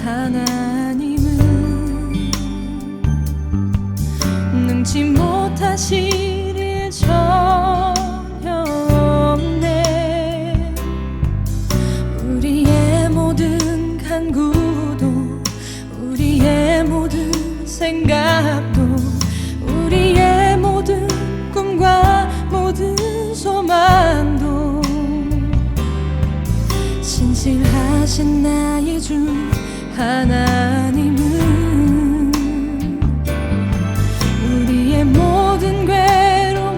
하나님은 능치 못하실 일 전혀 없네. 우리의 모든 간구도, 우리의 모든 생각도, 우리의 모든 꿈과 모든 소망도 신실하신 나의 주 하나님은 우리의 모든 괴로움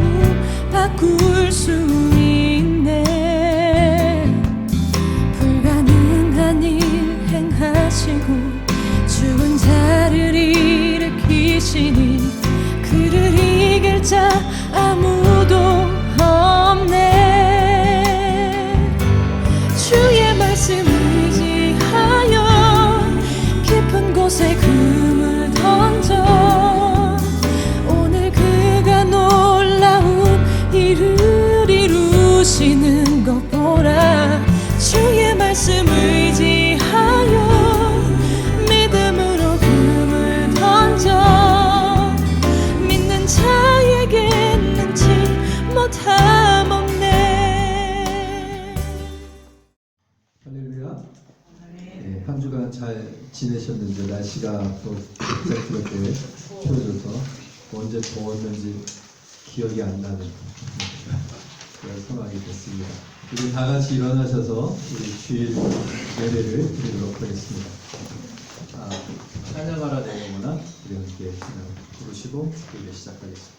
바꿀 수 있네. 불가능한 일 행하시고 죽은 자를 일으키시니 그를 이길 자 아무도 없네. 주의 말씀 의지하여 깊은 곳에 금을 던져 오늘 그가 놀라운 일을 이루시는 것 보라. 주의 말씀 의지하여 믿음으로 금을 던져 믿는 자에게 능치 못함 없네. 할렐루야. 네, 한 주간 잘 지내셨는지, 날씨가 또 갑작스럽게 추워져서 언제 더웠는지 기억이 안 나는 그런 상황이 됐습니다. 우리 다 같이 일어나셔서 우리 주일 예배를 드리도록 하겠습니다. 찬양하라 내 영혼아, 우리 함께 부르시고 예배 시작하겠습니다.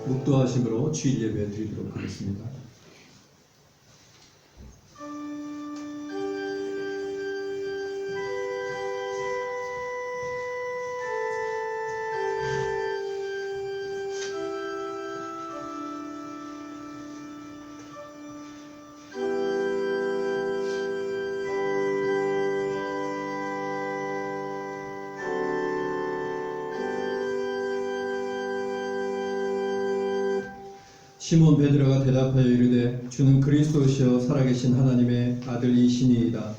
묵도하심으로 주일 예배 드리도록 하겠습니다. 시몬 베드로가 대답하여 이르되 주는 그리스도시여 살아계신 하나님의 아들이시니이다.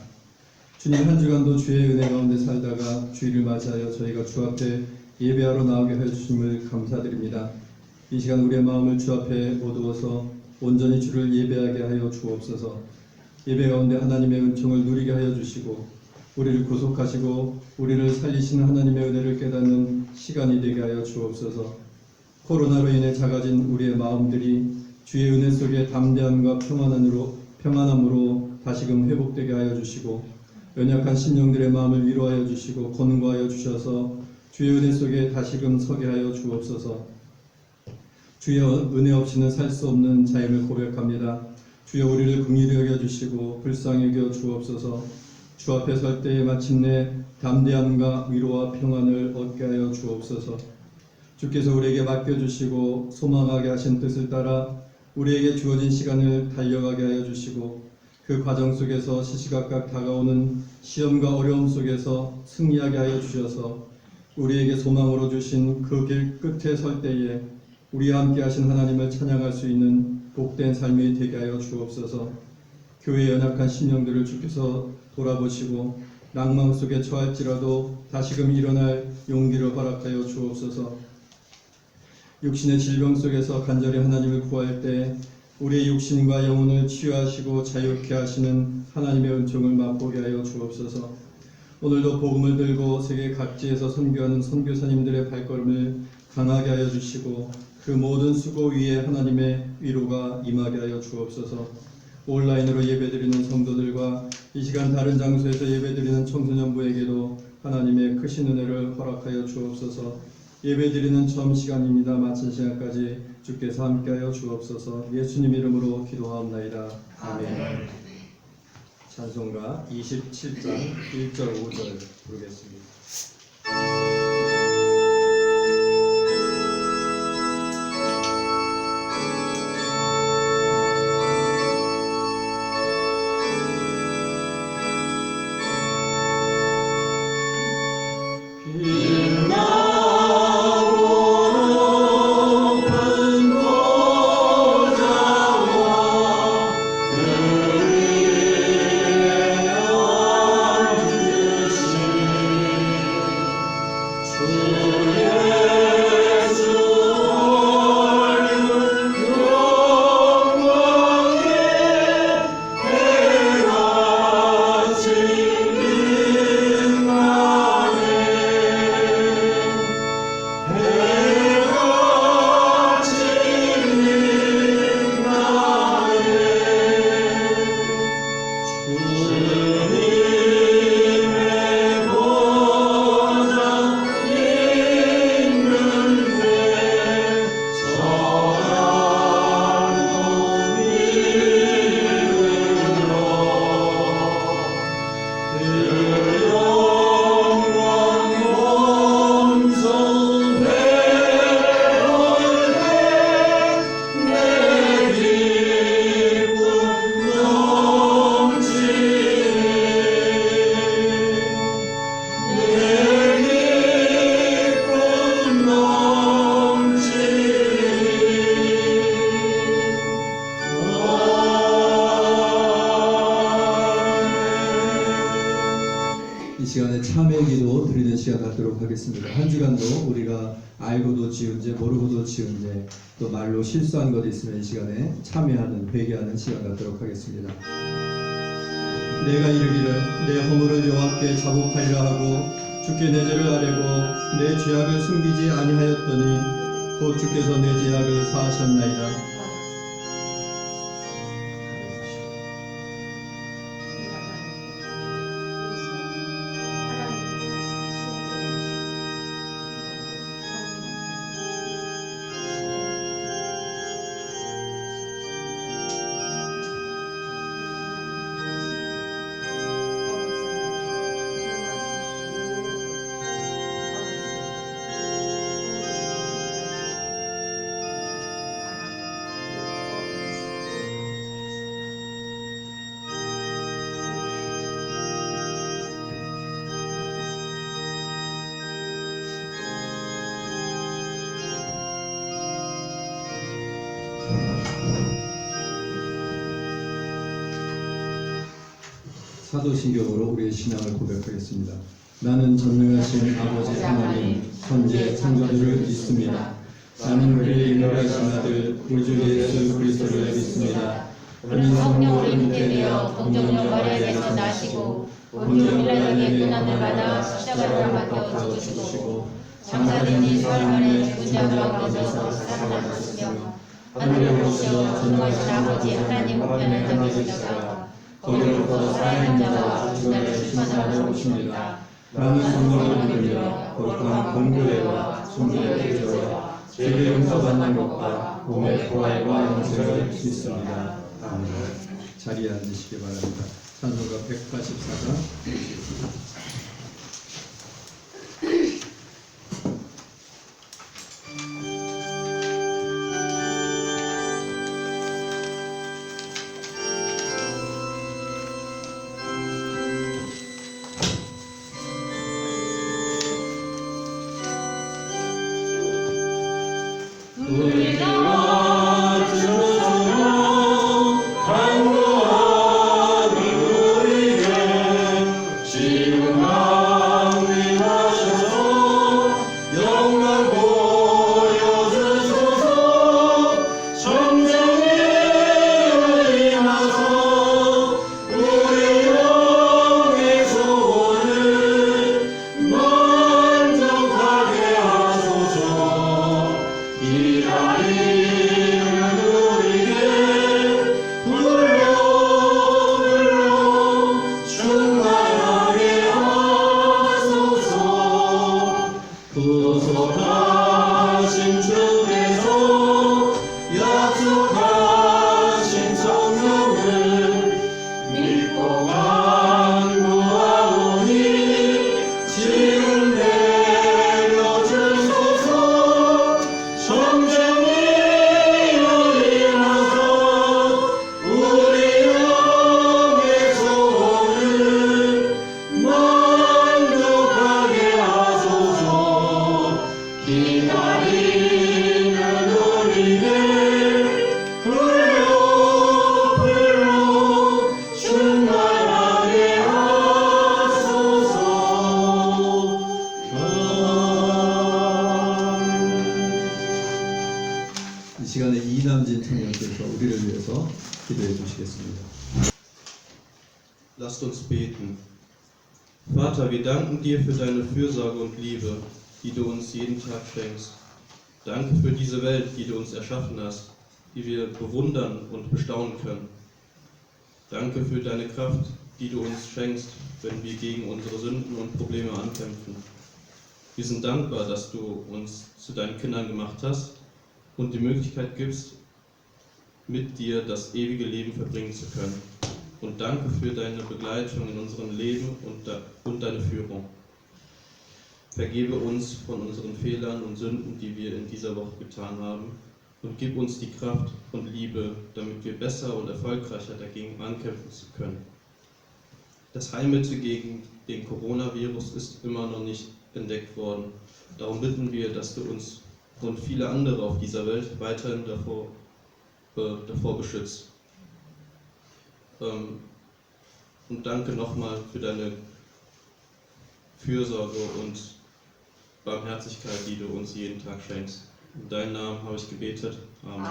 주님, 한 주간도 주의 은혜 가운데 살다가 주일을 맞이하여 저희가 주 앞에 예배하러 나오게 해주심을 감사드립니다. 이 시간 우리의 마음을 주 앞에 모두어서 온전히 주를 예배하게 하여 주옵소서. 예배 가운데 하나님의 은총을 누리게 하여 주시고 우리를 구속하시고 우리를 살리시는 하나님의 은혜를 깨닫는 시간이 되게 하여 주옵소서. 코로나로 인해 작아진 우리의 마음들이 주의 은혜 속에 담대함과 평안함으로 다시금 회복되게 하여 주시고 연약한 심령들의 마음을 위로하여 주시고 권고하여 주셔서 주의 은혜 속에 다시금 서게 하여 주옵소서. 주의 은혜 없이는 살 수 없는 자임을 고백합니다. 주여 우리를 긍휼히 여겨주시고 불쌍히 여겨 주옵소서. 주 앞에 설 때에 마침내 담대함과 위로와 평안을 얻게 하여 주옵소서. 주께서 우리에게 맡겨주시고 소망하게 하신 뜻을 따라 우리에게 주어진 시간을 달려가게 하여 주시고 그 과정 속에서 시시각각 다가오는 시험과 어려움 속에서 승리하게 하여 주셔서 우리에게 소망으로 주신 그 길 끝에 설 때에 우리와 함께 하신 하나님을 찬양할 수 있는 복된 삶이 되게 하여 주옵소서. 교회의 연약한 심령들을 주께서 돌아보시고 낭망 속에 처할지라도 다시금 일어날 용기를 허락하여 주옵소서. 육신의 질병 속에서 간절히 하나님을 구할 때 우리의 육신과 영혼을 치유하시고 자유케 하시는 하나님의 은총을 맛보게 하여 주옵소서. 오늘도 복음을 들고 세계 각지에서 선교하는 선교사님들의 발걸음을 강하게 하여 주시고 그 모든 수고 위에 하나님의 위로가 임하게 하여 주옵소서. 온라인으로 예배드리는 성도들과 이 시간 다른 장소에서 예배드리는 청소년부에게도 하나님의 크신 은혜를 허락하여 주옵소서. 예배드리는 처음 시간입니다. 마친 시간까지 주께서 함께하여 주옵소서. 예수님 이름으로 기도하옵나이다. 아멘. 찬송가 27장 1절 5절 부르겠습니다. 이 시간에 참회 기도 드리는 시간 갖도록 하겠습니다. 한 주간도 우리가 알고도 지은 죄, 모르고도 지은 죄, 또 말로 실수한 것이 있으면 이 시간에 참회하는, 회개하는 시간 갖도록 하겠습니다. 내가 이르기를 내 허물을 여호와께 자복하리라 하고 주께 내 죄를 아뢰고 내 죄악을 숨기지 아니하였더니 곧 주께서 내 죄악을 사하셨나이다. 사도신경으로 우리의 신앙을 고백하겠습니다. 나는 전능하신 아버지 하나님, 천지의 창조주를 믿습니다. 나는 그의 인도하신 아들, 우리 주 예수 그리스도를 믿습니다. 그는 성령으로 잉태되어 동정녀 마리아에게서 나시고 본디오 빌라도의 고난을 받아 십자가를 박혀 죽으시고 장사된 지 사흘 만에 죽은 자 가운데서 살아나셨으며 하늘에 오르셔 전능하신 아버지 하나님 우편에 앉으시다가 거기로부터 살아있는 자와 죽은 자를 심판하러 오십니다. 나는 성령을 믿으며 거룩한 공교회와 성도의 교제와 죄를 용서받는 것과 몸의 부활과 영생을 믿습니다. 아멘. 자리에 앉으시기 바랍니다. 찬송가 184장 우리가 주로 간구하니 우리에게 지금 강림하셔서 영광 보여주소서. 성령이 임하서 우리 영의 소원을 만족하게 하소서. 기다리는 우리에게 불러 충만하게 하소서. 구속하신 주께서 약속하신 성령을 믿고 간구하오니 지금 내려주소서. 성령이 임하서 우리 영의 소원을 만족하게 하소서. 기다리는 우리를 불러 충만하게 하소서. 이 시간에 이남진 청년께서 우리를 위해서 기도해 주시겠습니다. Lasst uns beten. Vater, wir danken dir für deine Fürsorge und Liebe, die du uns jeden Tag schenkst. Danke für diese Welt, die du uns erschaffen hast, die wir bewundern und bestaunen können. Danke für deine Kraft, die du uns schenkst, wenn wir gegen unsere Sünden und Probleme ankämpfen. Wir sind dankbar, dass du uns zu deinen Kindern gemacht hast und die Möglichkeit gibst, mit dir das ewige Leben verbringen zu können. Und danke für deine Begleitung in unserem Leben und deine Führung. Vergebe uns von unseren Fehlern und Sünden, die wir in dieser Woche getan haben, und gib uns die Kraft und Liebe, damit wir besser und erfolgreicher dagegen ankämpfen zu können. Das Heilmittel gegen den Coronavirus ist immer noch nicht entdeckt worden. Darum bitten wir, dass du uns und viele andere auf dieser Welt weiterhin davor beschützt. Und danke nochmal für deine Fürsorge und Barmherzigkeit, die du uns jeden Tag schenkst. In deinem Namen habe ich gebetet. Amen.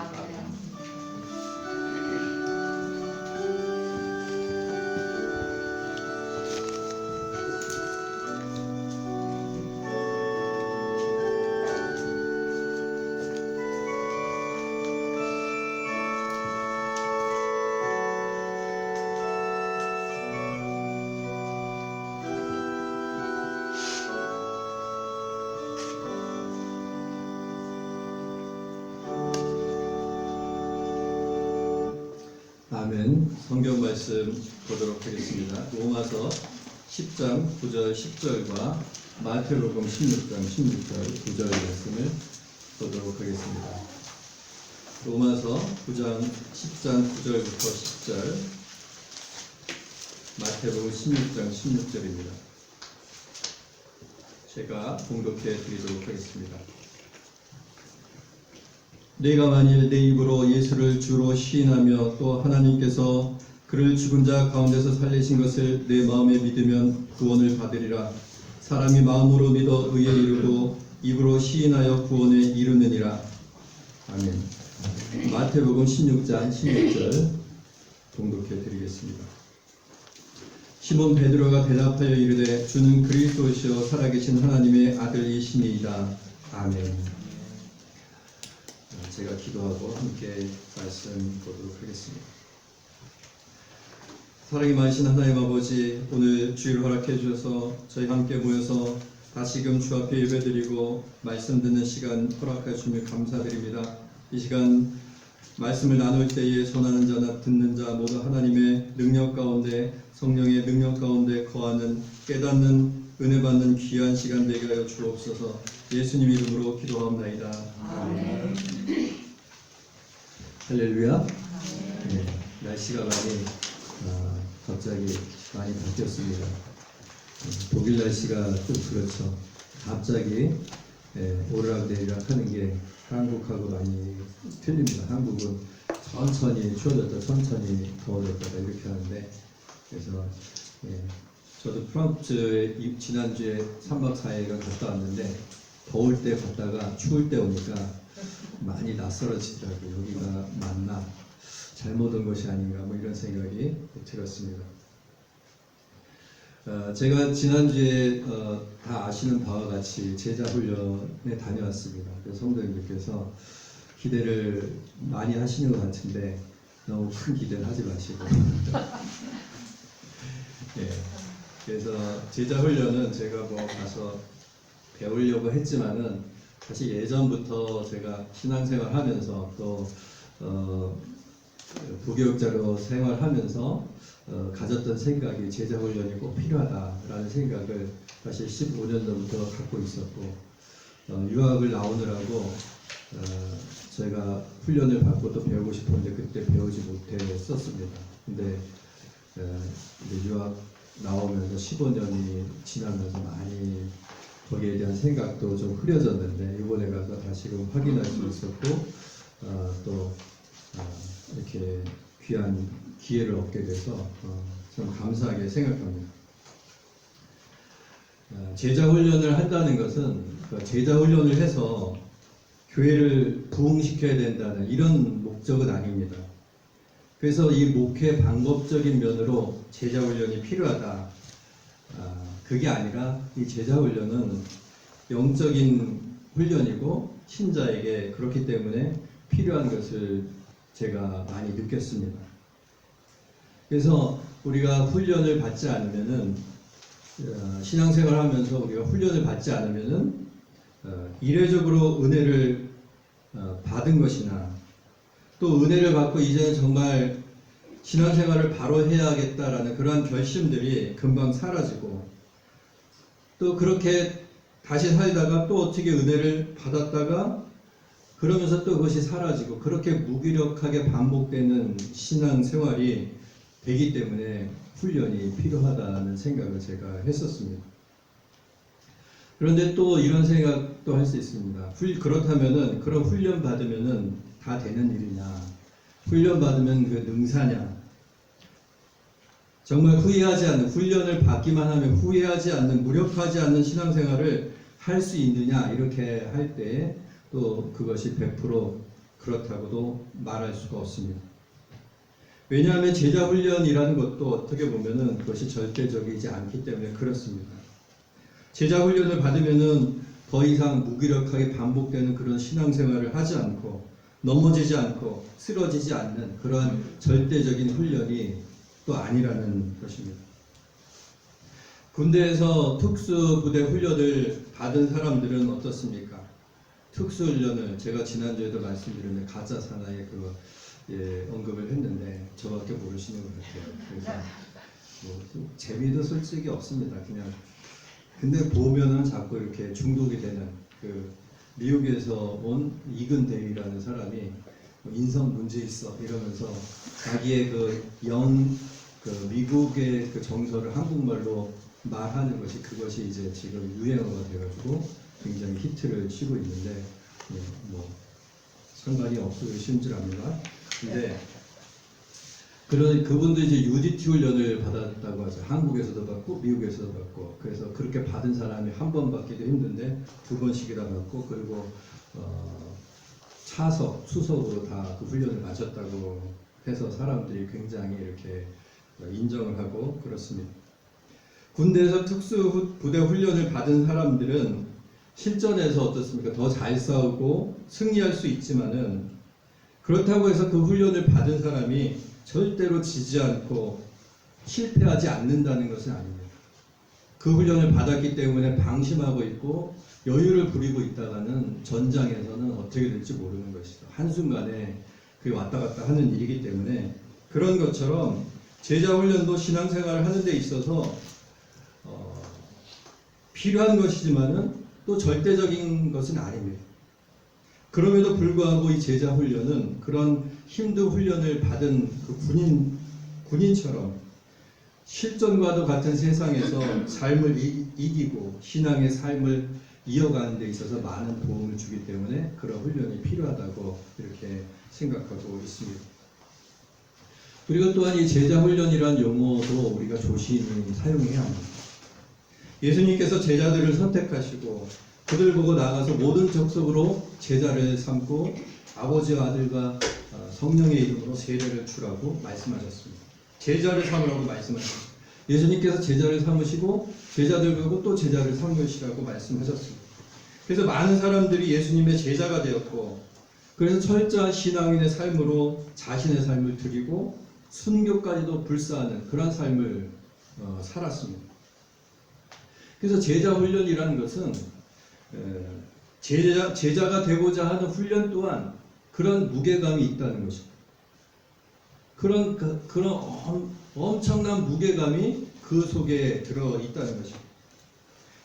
아멘. 성경 말씀 보도록 하겠습니다. 로마서 10장 9절 10절과 마태복음 16장 16절 9절 말씀을 보도록 하겠습니다. 로마서 9장 10장 9절부터 10절, 마태복음 16장 16절입니다. 제가 봉독해 드리도록 하겠습니다. 내가 만일 내 입으로 예수를 주로 시인하며 또 하나님께서 그를 죽은 자 가운데서 살리신 것을 내 마음에 믿으면 구원을 받으리라. 사람이 마음으로 믿어 의에 이르고 입으로 시인하여 구원에 이르느니라. 아멘. 마태복음 16장 16절 봉독해 드리겠습니다. 시몬 베드로가 대답하여 이르되 주는 그리스도시요 살아계신 하나님의 아들이시니이다. 아멘. 제가 기도하고 함께 말씀 보도록 하겠습니다. 사랑이 많으신 하나님 아버지, 오늘 주일 허락해 주셔서 저희 함께 모여서 다시금 주 앞에 예배드리고 말씀 듣는 시간 허락해 주시며 감사드립니다. 이 시간 말씀을 나눌 때에 전하는 자나 듣는 자 모두 하나님의 능력 가운데, 성령의 능력 가운데 거하는 깨닫는 은혜 받는 귀한 시간 되게 하여 주옵소서. 예수님 이름으로 기도하옵나이다. 아멘. 할렐루야. 네, 날씨가 갑자기 많이 바뀌었습니다. 독일 날씨가 좀 그렇죠. 갑자기 오르락내리락 하는 게 한국하고 많이 틀립니다. 한국은 천천히 추워졌다 천천히 더워졌다 이렇게 하는데, 그래서 저도 프랑스에 지난주에 3박 4일을 갔다 왔는데 더울 때 갔다가 추울 때 오니까 많이 낯설어지더라고요. 여기가 맞나, 잘못 온 것이 아닌가, 뭐 이런 생각이 들었습니다. 제가 지난주에 다 아시는 바와 같이 제자훈련에 다녀왔습니다. 그래서 성도님들께서 기대를 많이 하시는 것 같은데 너무 큰 기대를 하지 마시고 그래서 제자훈련은 제가 뭐 가서 배우려고 했지만은 사실 예전부터 제가 신앙생활 하면서 또 부교육자로 생활하면서 가졌던 생각이 제자훈련이 꼭 필요하다라는 생각을 사실 15년 전부터 갖고 있었고, 유학을 나오느라고 제가 훈련을 받고 또 배우고 싶었는데 그때 배우지 못했었습니다. 근데 유학 나오면서 15년이 지나면서 많이 거기에 대한 생각도 좀 흐려졌는데, 이번에 가서 다시금 확인할 수 있었고 또 이렇게 귀한 기회를 얻게 돼서 참 감사하게 생각합니다. 제자훈련을 한다는 것은 제자훈련을 해서 교회를 부흥시켜야 된다는 이런 목적은 아닙니다. 그래서 이 목회 방법적인 면으로 제자훈련이 필요하다, 그게 아니라 이 제자훈련은 영적인 훈련이고 신자에게 그렇기 때문에 필요한 것을 제가 많이 느꼈습니다. 그래서 우리가 훈련을 받지 않으면은, 신앙생활 하면서 우리가 훈련을 받지 않으면은 이례적으로 은혜를 받은 것이나, 또 은혜를 받고 이제는 정말 신앙생활을 바로 해야겠다라는 그러한 결심들이 금방 사라지고, 또 그렇게 다시 살다가 또 어떻게 은혜를 받았다가 그러면서 또 그것이 사라지고, 그렇게 무기력하게 반복되는 신앙생활이 되기 때문에 훈련이 필요하다는 생각을 제가 했었습니다. 그런데 또 이런 생각도 할 수 있습니다. 그렇다면은, 그런 훈련 받으면은 다 되는 일이냐? 훈련 받으면 그 능사냐? 정말 후회하지 않는, 훈련을 받기만 하면 후회하지 않는, 무력하지 않는 신앙생활을 할 수 있느냐? 이렇게 할 때 또 그것이 100% 그렇다고도 말할 수가 없습니다. 왜냐하면 제자훈련이라는 것도 어떻게 보면은 그것이 절대적이지 않기 때문에 그렇습니다. 제자훈련을 받으면은 더 이상 무기력하게 반복되는 그런 신앙생활을 하지 않고, 넘어지지 않고 쓰러지지 않는 그러한 절대적인 훈련이 또 아니라는 것입니다. 군대에서 특수부대 훈련을 받은 사람들은 어떻습니까? 특수훈련을 제가 지난주에도 말씀드렸는데 가짜 사나이에 그거 언급을 했는데 저밖에 모르시는 것 같아요. 그래서 뭐 재미도 솔직히 없습니다. 그냥 근데 보면은 자꾸 이렇게 중독이 되는, 그 미국에서 온 이근 대위라는 사람이 인성 문제 있어 이러면서 자기의 그 미국의 그 정서를 한국말로 말하는 것이, 그것이 이제 지금 유행어가 돼가지고 굉장히 히트를 치고 있는데, 뭐 상관이 없으신 줄 압니다. 근데 그분도 이제 UDT 훈련을 받았다고 하죠. 한국에서도 받고 미국에서도 받고. 그래서 그렇게 받은 사람이 한 번 받기도 힘든데 2번씩이나 받고, 그리고 차석, 수석으로 다 그 훈련을 마쳤다고 해서 사람들이 굉장히 이렇게 인정을 하고 그렇습니다. 군대에서 특수부대 훈련을 받은 사람들은 실전에서 어떻습니까? 더 잘 싸우고 승리할 수 있지만은, 그렇다고 해서 그 훈련을 받은 사람이 절대로 지지 않고 실패하지 않는다는 것은 아닙니다. 그 훈련을 받았기 때문에 방심하고 있고 여유를 부리고 있다가는 전장에서는 어떻게 될지 모르는 것이죠. 한순간에 그게 왔다 갔다 하는 일이기 때문에, 그런 것처럼 제자훈련도 신앙생활을 하는 데 있어서 필요한 것이지만은 또 절대적인 것은 아닙니다. 그럼에도 불구하고 이 제자훈련은 그런 힘든 훈련을 받은 그 군인처럼 실전과도 같은 세상에서 삶을 이기고 신앙의 삶을 이어가는 데 있어서 많은 도움을 주기 때문에 그런 훈련이 필요하다고 이렇게 생각하고 있습니다. 그리고 또한 이 제자 훈련이라는 용어도 우리가 조심히 사용해야 합니다. 예수님께서 제자들을 선택하시고 그들 보고 나가서 모든 족속으로 제자를 삼고 아버지와 아들과 성령의 이름으로 세례를 주라고 말씀하셨습니다. 제자를 삼으라고 말씀하셨습니다. 예수님께서 제자를 삼으시고 제자들 보고 또 제자를 삼으시라고 말씀하셨습니다. 그래서 많은 사람들이 예수님의 제자가 되었고 그래서 철저한 신앙인의 삶으로 자신의 삶을 드리고 순교까지도 불사하는 그런 삶을 살았습니다. 그래서 제자 훈련이라는 것은 제자가 되고자 하는 훈련 또한 그런 무게감이 있다는 것입니다. 그런 엄청난 무게감이 그 속에 들어 있다는 것입니다.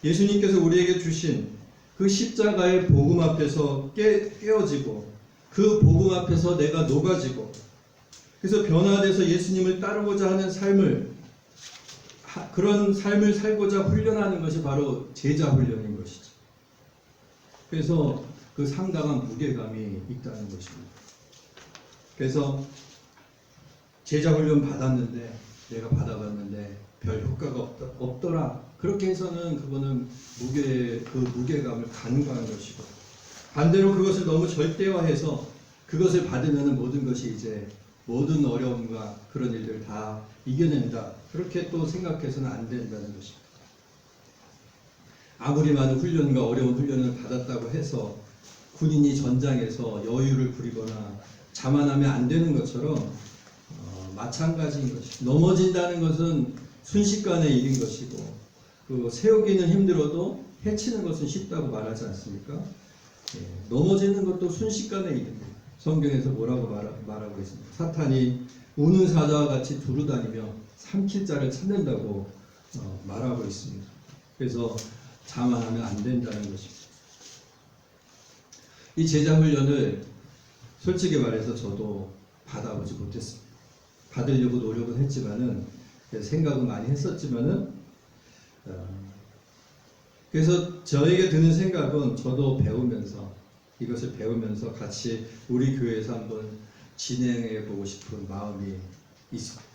예수님께서 우리에게 주신 그 십자가의 복음 앞에서 깨어지고 그 복음 앞에서 내가 녹아지고 그래서 변화돼서 예수님을 따르고자 하는 그런 삶을 살고자 훈련하는 것이 바로 제자 훈련인 것이죠. 그래서 그 상당한 무게감이 있다는 것입니다. 그래서 제자 훈련 받았는데 내가 받아봤는데 별 효과가 없더라. 그렇게 해서는 그거는 그 무게감을 간과한 것이고 반대로 그것을 너무 절대화해서 그것을 받으면 모든 것이 이제 모든 어려움과 그런 일들을 다 이겨낸다. 그렇게 또 생각해서는 안 된다는 것입니다. 아무리 많은 훈련과 어려운 훈련을 받았다고 해서 군인이 전장에서 여유를 부리거나 자만하면 안 되는 것처럼 마찬가지인 것입니다. 넘어진다는 것은 순식간의 일인 것이고 그 세우기는 힘들어도 해치는 것은 쉽다고 말하지 않습니까? 넘어지는 것도 순식간의 일입니다. 성경에서 뭐라고 말하고 있습니다. 사탄이 우는 사자와 같이 두루다니며 삼킬 자를 찾는다고 말하고 있습니다. 그래서 자만하면 안 된다는 것입니다. 이 제자 훈련을 솔직히 말해서 저도 받아보지 못했습니다. 받으려고 노력은 했지만은 생각은 많이 했었지만은 그래서 저에게 드는 생각은 저도 이것을 배우면서 같이 우리 교회에서 한번 진행해 보고 싶은 마음이 있습니다.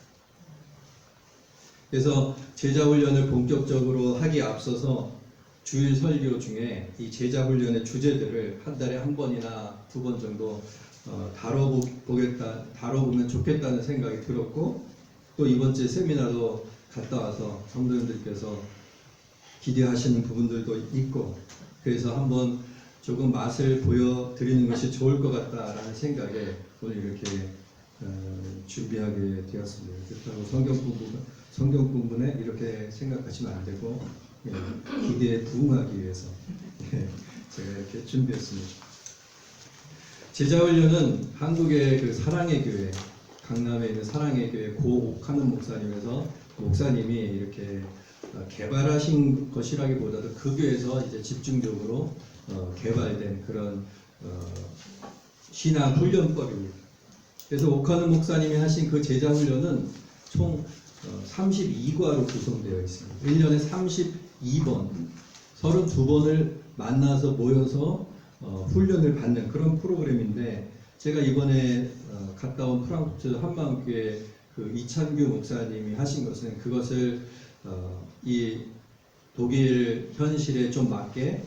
그래서 제자 훈련을 본격적으로 하기 앞서서 주일 설교 중에 이 제자 훈련의 주제들을 한 달에 한 번이나 두 번 정도 다뤄보면 좋겠다는 생각이 들었고 또 이번 주에 세미나도 갔다 와서 성도님들께서 기대하시는 부분들도 있고 그래서 한번 조금 맛을 보여드리는 것이 좋을 것 같다라는 생각에 오늘 이렇게 준비하게 되었습니다. 그렇다고 성경 공부는 이렇게 생각하시면 안 되고 기대에 부응하기 위해서 제가 이렇게 준비했습니다. 제자훈련은 한국의 그 사랑의 교회, 강남에 있는 사랑의 교회 고옥하는 목사님이 이렇게 개발하신 것이라기보다도 그 교회에서 이제 집중적으로 개발된 그런 신앙 훈련법입니다. 그래서 옥하는 목사님이 하신 그 제자 훈련은 총 32과로 구성되어 있습니다. 1년에 32번, 32번을 만나서 모여서 훈련을 받는 그런 프로그램인데 제가 이번에 갔다 온 프랑크푸르트 한마음교회 그 이찬규 목사님이 하신 것은 그것을 이 독일 현실에 좀 맞게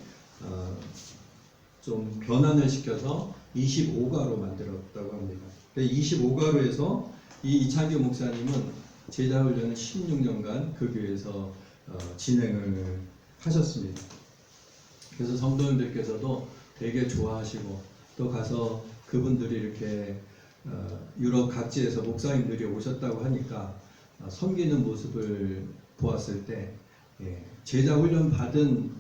좀 변환을 시켜서 25과로 만들었다고 합니다. 25과로 해서 이 이찬규 목사님은 제자훈련을 16년간 그 교회에서 진행을 하셨습니다. 그래서 성도님들께서도 되게 좋아하시고 또 가서 그분들이 이렇게 유럽 각지에서 목사님들이 오셨다고 하니까 섬기는 모습을 보았을 때 제자 훈련 받은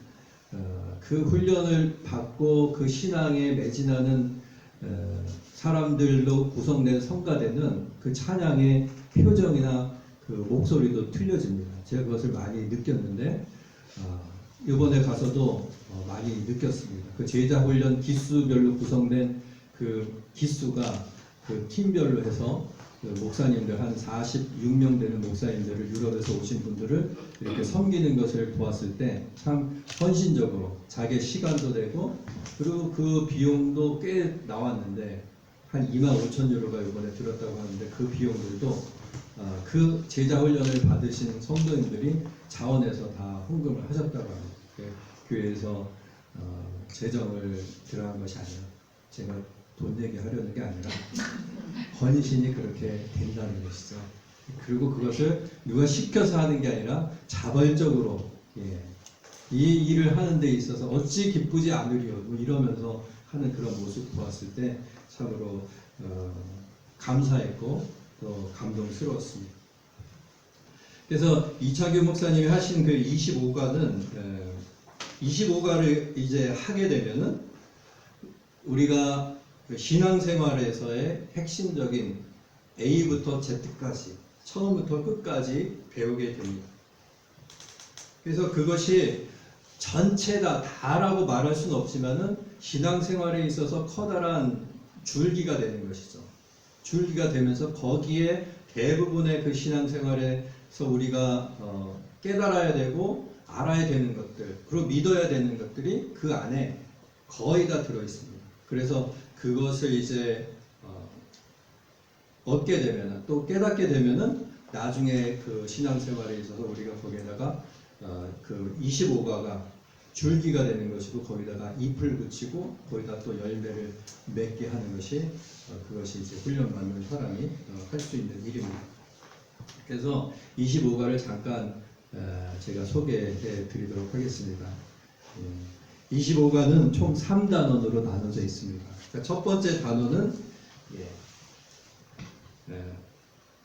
그 훈련을 받고 그 신앙에 매진하는 사람들로 구성된 성가대는 그 찬양의 표정이나 그 목소리도 틀려집니다. 제가 그것을 많이 느꼈는데 이번에 가서도 많이 느꼈습니다. 그 제자 훈련 기수별로 구성된 그 기수가 그 팀별로 해서 그 목사님들 한 46명 되는 목사님들을 유럽에서 오신 분들을 이렇게 섬기는 것을 보았을 때 참 헌신적으로 자기 시간도 되고 그리고 그 비용도 꽤 나왔는데 한 25,000유로가 이번에 들었다고 하는데 그 비용들도 그 제자 훈련을 받으신 성도님들이 자원해서 다 헌금을 하셨다고 합니다. 교회에서 재정을 들어간 것이 아니라 제가 돈 얘기하려는 게 아니라 헌신이 그렇게 된다는 것이죠. 그리고 그것을 누가 시켜서 하는 게 아니라 자발적으로 이 일을 하는 데 있어서 어찌 기쁘지 않으리요 뭐 이러면서 하는 그런 모습 보았을 때 참으로 감사했고 또 감동스러웠습니다. 그래서 이창규 목사님이 하신 그 25가는 25가를 이제 하게 되면은 우리가 신앙생활에서의 핵심적인 A부터 Z까지 처음부터 끝까지 배우게 됩니다. 그래서 그것이 전체 다라고 말할 수는 없지만은 신앙생활에 있어서 커다란 줄기가 되는 것이죠. 줄기가 되면서 거기에 대부분의 그 신앙생활에서 우리가 깨달아야 되고 알아야 되는 것들 그리고 믿어야 되는 것들이 그 안에 거의 다 들어 있습니다. 그래서 그것을 이제 얻게 되면은 또 깨닫게 되면은 나중에 그 신앙생활에 있어서 우리가 거기에다가 그 25가가 줄기가 되는 것이고 거기다가 잎을 붙이고 거기다 또 열매를 맺게 하는 것이 그것이 이제 훈련받는 사람이 할 수 있는 일입니다. 그래서 25가를 잠깐 제가 소개해 드리도록 하겠습니다. 25가는 총 3단원으로 나눠져 있습니다. 그러니까 첫 번째 단원은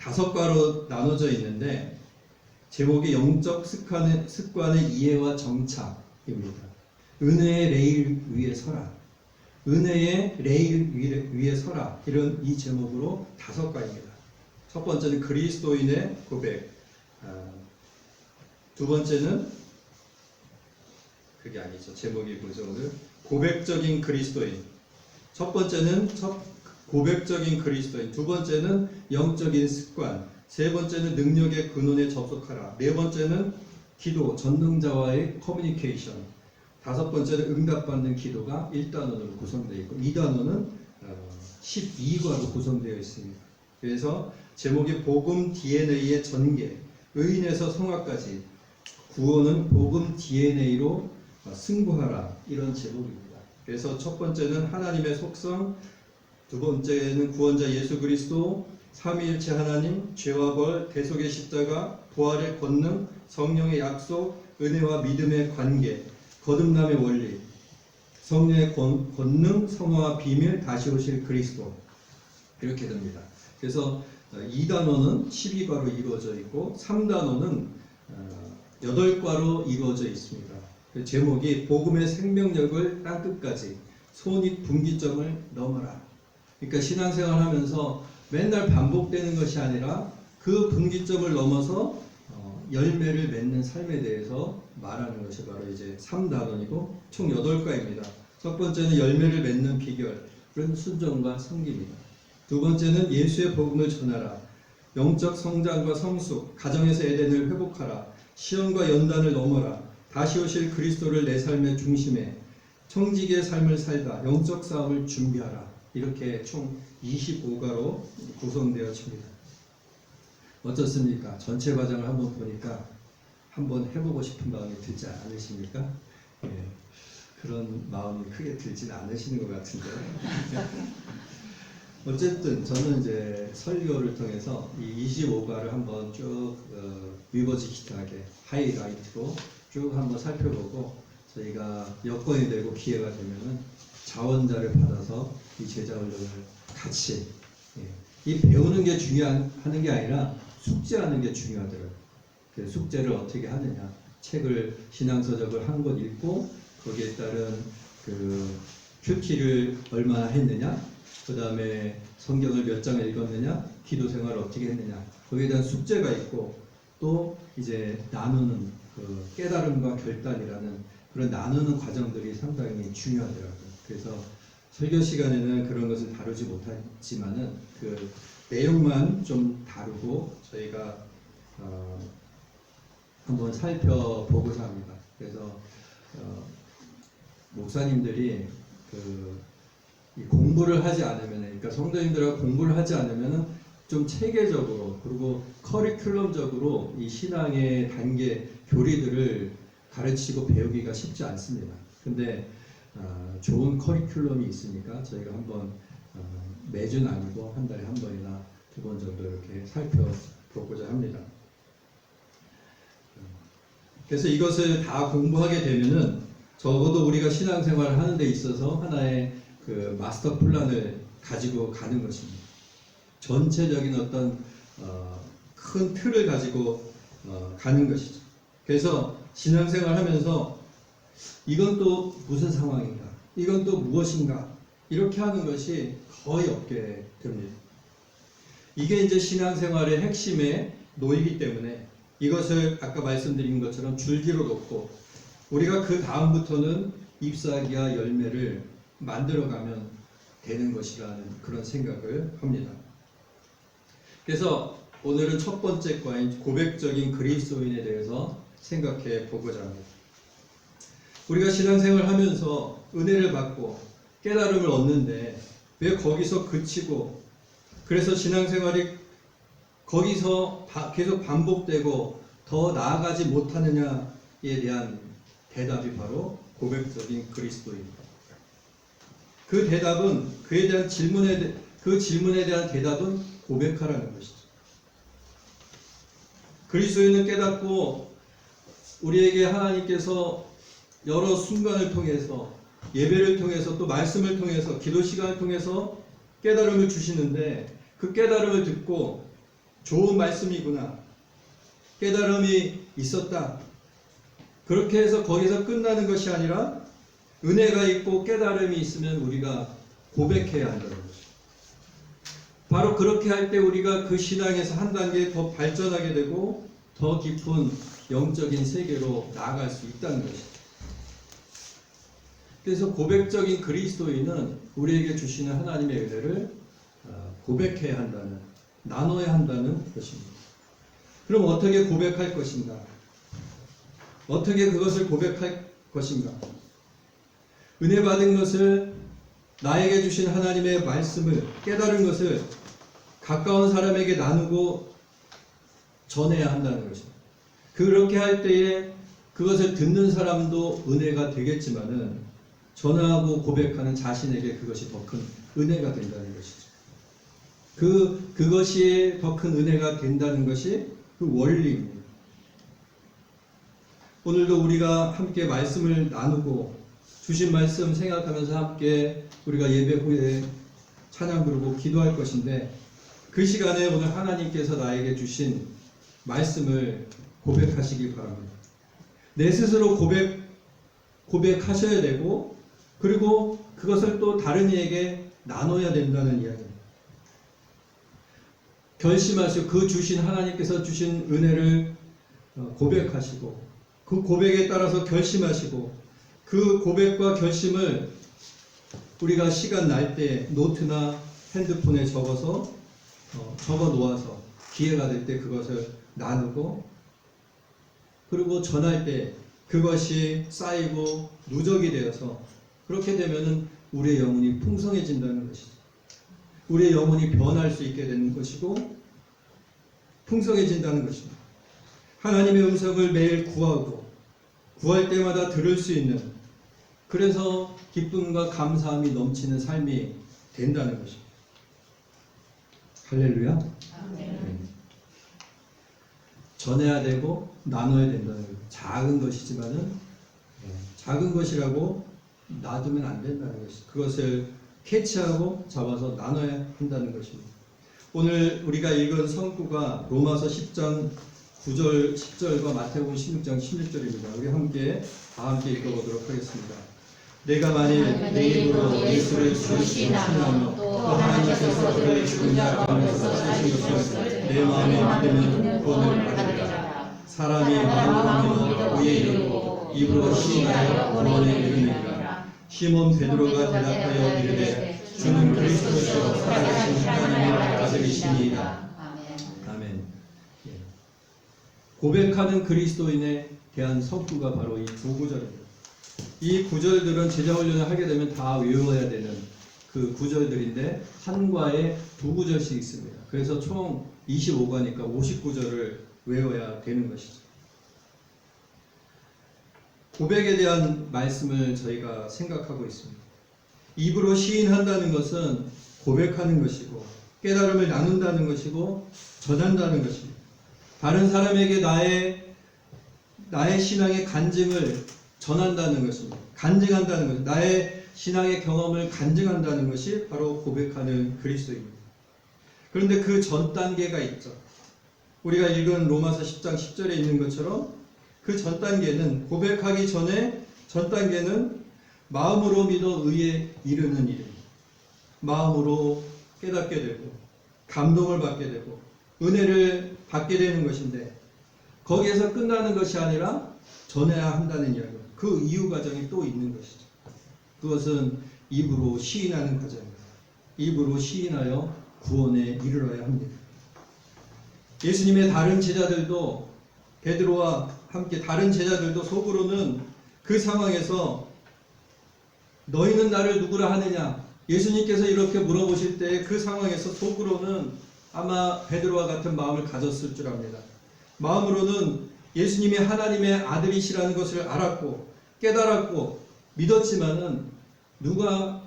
5과로 나눠져 있는데 제목이 영적 습관의 이해와 정착입니다. 은혜의 레일 위에 서라. 은혜의 레일 위에 서라. 이런 이 제목으로 5과입니다. 첫 번째는 그리스도인의 고백. 두 번째는 그게 아니죠. 제목이 뭐죠 오늘? 고백적인 그리스도인. 첫 번째는 고백적인 그리스도인. 두 번째는 영적인 습관. 세 번째는 능력의 근원에 접속하라. 네 번째는 기도, 전능자와의 커뮤니케이션. 다섯 번째는 응답받는 기도가 1단원으로 구성되어 있고 2단원은 12과로 구성되어 있습니다. 그래서 제목이 복음 DNA의 전개, 의인에서 성화까지 구원은 복음 DNA로 승부하라 이런 제목입니다. 그래서 첫 번째는 하나님의 속성, 두 번째는 구원자 예수 그리스도, 삼위일체 하나님, 죄와 벌, 대속의 십자가, 부활의 권능, 성령의 약속, 은혜와 믿음의 관계, 거듭남의 원리, 성령의 권능, 성화와 비밀, 다시 오실 그리스도 이렇게 됩니다. 그래서 2단원은 12과로 이루어져 있고 3단원은 8과로 이루어져 있습니다. 그 제목이 복음의 생명력을 땅끝까지 손익 분기점을 넘어라. 그러니까 신앙생활 하면서 맨날 반복되는 것이 아니라 그 분기점을 넘어서 열매를 맺는 삶에 대해서 말하는 것이 바로 이제 3단원이고 총 8과입니다. 첫 번째는 열매를 맺는 비결은 순종과 섬기입니다. 두 번째는 예수의 복음을 전하라. 영적 성장과 성숙, 가정에서 에덴을 회복하라. 시험과 연단을 넘어라. 다시 오실 그리스도를 내 삶의 중심에 청지기의 삶을 살다. 영적 싸움을 준비하라. 이렇게 총 25과로 구성되어집니다. 어떻습니까? 전체 과정을 한번 보니까 한번 해보고 싶은 마음이 들지 않으십니까? 그런 마음이 크게 들지는 않으시는 것 같은데 어쨌든 저는 이제 설교를 통해서 이 25과를 한번 쭉 위버지kit하게 하이라이트로 쭉 한번 살펴보고 저희가 여건이 되고 기회가 되면은 자원자를 받아서 이 제자훈련을 같이 이 배우는 게 중요한 게 아니라 숙제하는 게 중요하더라고요. 그 숙제를 어떻게 하느냐, 책을 신앙서적을 한 권 읽고 거기에 따른 그 큐티를 얼마나 했느냐, 그 다음에 성경을 몇 장을 읽었느냐, 기도 생활을 어떻게 했느냐, 거기에 대한 숙제가 있고 또 이제 나누는 그 깨달음과 결단이라는 그런 나누는 과정들이 상당히 중요하더라고요. 그래서 설교 시간에는 그런 것을 다루지 못하지만은 그 내용만 좀 다루고 저희가 한번 살펴보고자 합니다. 그래서 목사님들이 이 공부를 하지 않으면, 그러니까 성도님들하고 공부를 하지 않으면은 좀 체계적으로 그리고 커리큘럼적으로 이 신앙의 단계 교리들을 가르치고 배우기가 쉽지 않습니다. 근데 좋은 커리큘럼이 있으니까 저희가 한번 매주는 아니고 한 달에 한 번이나 두 번 정도 이렇게 살펴보고자 합니다. 그래서 이것을 다 공부하게 되면은 적어도 우리가 신앙생활을 하는 데 있어서 하나의 그 마스터 플랜을 가지고 가는 것입니다. 전체적인 어떤 큰 틀을 가지고 가는 것이죠. 그래서 신앙생활 하면서 이건 또 무슨 상황인가? 이건 또 무엇인가? 이렇게 하는 것이 거의 없게 됩니다. 이게 이제 신앙생활의 핵심에 놓이기 때문에 이것을 아까 말씀드린 것처럼 줄기로 놓고 우리가 그 다음부터는 잎사귀와 열매를 만들어가면 되는 것이라는 그런 생각을 합니다. 그래서 오늘은 첫 번째 과인 고백적인 그리스도인에 대해서 생각해 보고자 합니다. 우리가 신앙생활 하면서 은혜를 받고 깨달음을 얻는데 왜 거기서 그치고 그래서 신앙생활이 거기서 계속 반복되고 더 나아가지 못하느냐에 대한 대답이 바로 고백적인 그리스도입니다. 그 대답은 그에 대한 그 질문에 대한 대답은 고백하라는 것이죠. 그리스도인은 깨닫고 우리에게 하나님께서 여러 순간을 통해서 예배를 통해서 또 말씀을 통해서 기도 시간을 통해서 깨달음을 주시는데 그 깨달음을 듣고 좋은 말씀이구나, 깨달음이 있었다, 그렇게 해서 거기서 끝나는 것이 아니라 은혜가 있고 깨달음이 있으면 우리가 고백해야 한다는 것입니다. 바로 그렇게 할 때 우리가 그 신앙에서 한 단계 더 발전하게 되고 더 깊은 영적인 세계로 나아갈 수 있다는 것이죠. 그래서 고백적인 그리스도인은 우리에게 주시는 하나님의 은혜를 고백해야 한다는, 나눠야 한다는 것입니다. 그럼 어떻게 고백할 것인가? 어떻게 그것을 고백할 것인가? 은혜 받은 것을, 나에게 주신 하나님의 말씀을, 깨달은 것을 가까운 사람에게 나누고 전해야 한다는 것입니다. 그렇게 할 때에 그것을 듣는 사람도 은혜가 되겠지만은 전하고 고백하는 자신에게 그것이 더 큰 은혜가 된다는 것이죠. 그것이 더 큰 은혜가 된다는 것이 그 원리입니다. 오늘도 우리가 함께 말씀을 나누고 주신 말씀 생각하면서 함께 우리가 예배 후에 찬양 부르고 기도할 것인데 그 시간에 오늘 하나님께서 나에게 주신 말씀을 고백하시기 바랍니다. 내 스스로 고백하셔야 되고 그리고 그것을 또 다른 이에게 나눠야 된다는 이야기입니다. 결심하시고 그 주신 하나님께서 주신 은혜를 고백하시고 그 고백에 따라서 결심하시고 그 고백과 결심을 우리가 시간 날 때 노트나 핸드폰에 적어 놓아서 기회가 될 때 그것을 나누고 그리고 전할 때 그것이 쌓이고 누적이 되어서 그렇게 되면은 우리의 영혼이 풍성해진다는 것이죠. 우리의 영혼이 변할 수 있게 되는 것이고 풍성해진다는 것입니다. 하나님의 음성을 매일 구하고 구할 때마다 들을 수 있는, 그래서 기쁨과 감사함이 넘치는 삶이 된다는 것입니다. 할렐루야. 네. 전해야 되고 나눠야 된다는 거예요. 작은 것이지만은 작은 것이라고 놔두면 안 된다는 것이죠. 그것을 캐치하고 잡아서 나눠야 한다는 것입니다. 오늘 우리가 읽은 성구가 로마서 10장 9절 10절과 마태복음 16장 16절입니다. 우리 함께 읽어보도록 하겠습니다. 내가 만일 내 입으로 예수를 주시나 신하며 또 하나님께서 그를 죽은 자 가운데서 살리신 것을 내 마음에 믿으면 구원을 받으리라. 사람이 마음으로 믿어 의에 이르고 입으로 시인하여 구원에 이르느니라. 시몬 베드로가 대답하여 이르되 주는 그리스도시요 살아계신 하나님의 아들이시니이다. 아멘. 예. 고백하는 그리스도인에 대한 성구가 바로 이 두 구절입니다. 이 구절들은 제자 훈련을 하게 되면 다 외워야 되는 그 구절들인데 한 과에 두 구절씩 있습니다. 그래서 총 25과니까 59절을 외워야 되는 것이죠. 고백에 대한 말씀을 저희가 생각하고 있습니다. 입으로 시인한다는 것은 고백하는 것이고 깨달음을 나눈다는 것이고 전한다는 것입니다. 다른 사람에게 나의 신앙의 간증을 전한다는 것입니다. 간증한다는 것, 나의 신앙의 경험을 간증한다는 것이 바로 고백하는 그리스도입니다. 그런데 그 전 단계가 있죠. 우리가 읽은 로마서 10장 10절에 있는 것처럼 그 전 단계는 고백하기 전에 전 단계는 마음으로 믿어 의에 이르는 일입니다. 마음으로 깨닫게 되고 감동을 받게 되고 은혜를 받게 되는 것인데 거기에서 끝나는 것이 아니라 전해야 한다는 이야기입니다. 그 이후 과정이 또 있는 것이죠. 그것은 입으로 시인하는 과정입니다. 입으로 시인하여 구원에 이르러야 합니다. 예수님의 다른 제자들도 베드로와 함께 다른 제자들도 속으로는 그 상황에서 너희는 나를 누구라 하느냐? 예수님께서 이렇게 물어보실 때 그 상황에서 속으로는 아마 베드로와 같은 마음을 가졌을 줄 압니다. 마음으로는 예수님이 하나님의 아들이시라는 것을 알았고 깨달았고 믿었지만은 누가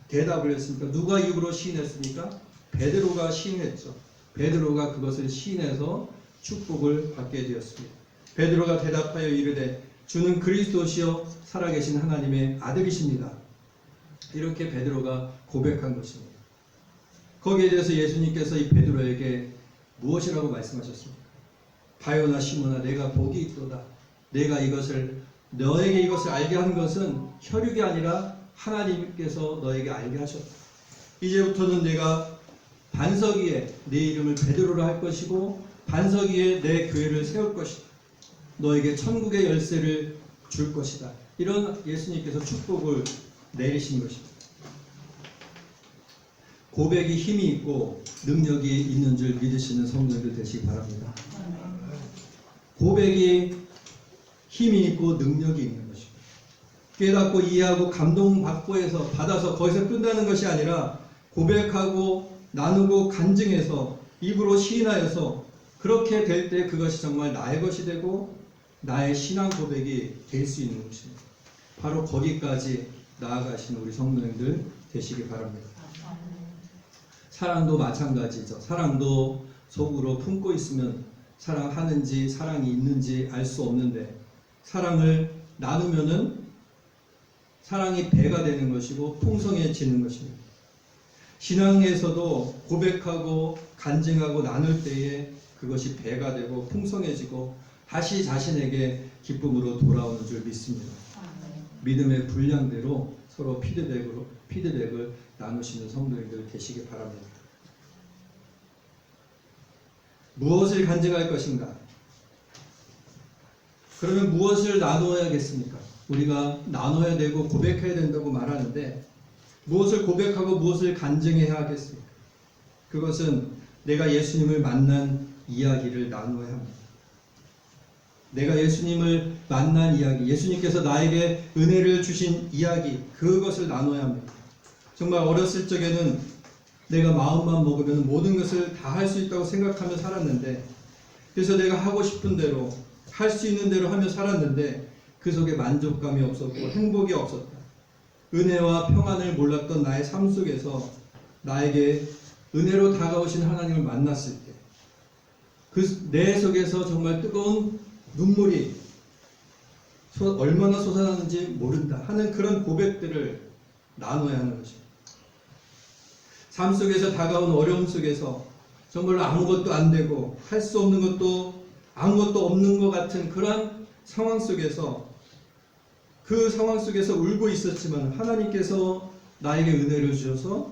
대답을 했습니까? 누가 입으로 시인했습니까? 베드로가 시인했죠. 베드로가 그것을 시인해서 축복을 받게 되었습니다. 베드로가 대답하여 이르되 주는 그리스도시요 살아계신 하나님의 아들이십니다. 이렇게 베드로가 고백한 것입니다. 거기에 대해서 예수님께서 이 베드로에게 무엇이라고 말씀하셨습니까? 바요나 시몬아 내가 복이 있도다. 내가 너에게 이것을 알게 한 것은 혈육이 아니라 하나님께서 너에게 알게 하셨다. 이제부터는 내가 반석 위에 내 이름을 베드로라 할 것이고 반석 위에 내 교회를 세울 것이다. 너에게 천국의 열쇠를 줄 것이다. 이런 예수님께서 축복을 내리신 것입니다. 고백이 힘이 있고 능력이 있는 줄 믿으시는 성도들 되시기 바랍니다. 고백이 힘이 있고 능력이 있는 것입니다. 깨닫고 이해하고 감동받고 해서 받아서 거기서 끝나는 것이 아니라 고백하고 나누고 간증해서 입으로 시인하여서 그렇게 될 때 그것이 정말 나의 것이 되고 나의 신앙 고백이 될 수 있는 것입니다. 바로 거기까지 나아가시는 우리 성도님들 되시기 바랍니다. 사랑도 마찬가지죠. 사랑도 속으로 품고 있으면 사랑하는지 사랑이 있는지 알 수 없는데 사랑을 나누면은 사랑이 배가 되는 것이고 풍성해지는 것입니다. 신앙에서도 고백하고 간증하고 나눌 때에 그것이 배가 되고 풍성해지고 다시 자신에게 기쁨으로 돌아오는 줄 믿습니다. 믿음의 분량대로 서로 피드백을 나누시는 성도님들 되시기 바랍니다. 무엇을 간증할 것인가? 그러면 무엇을 나누어야겠습니까? 우리가 나눠야 되고 고백해야 된다고 말하는데 무엇을 고백하고 무엇을 간증해야 하겠습니까? 그것은 내가 예수님을 만난 이야기를 나누어야 합니다. 내가 예수님을 만난 이야기, 예수님께서 나에게 은혜를 주신 이야기, 그것을 나눠야 합니다. 정말 어렸을 적에는 내가 마음만 먹으면 모든 것을 다 할 수 있다고 생각하며 살았는데 그래서 내가 하고 싶은 대로 할 수 있는 대로 하며 살았는데 그 속에 만족감이 없었고 행복이 없었다. 은혜와 평안을 몰랐던 나의 삶 속에서 나에게 은혜로 다가오신 하나님을 만났을 때 그 내 속에서 정말 뜨거운 눈물이 얼마나 솟아나는지 모른다 하는 그런 고백들을 나눠야 하는 것입니다. 삶 속에서 다가온 어려움 속에서 정말로 아무것도 안 되고 할 수 없는 것도 아무것도 없는 것 같은 그런 상황 속에서 그 상황 속에서 울고 있었지만 하나님께서 나에게 은혜를 주셔서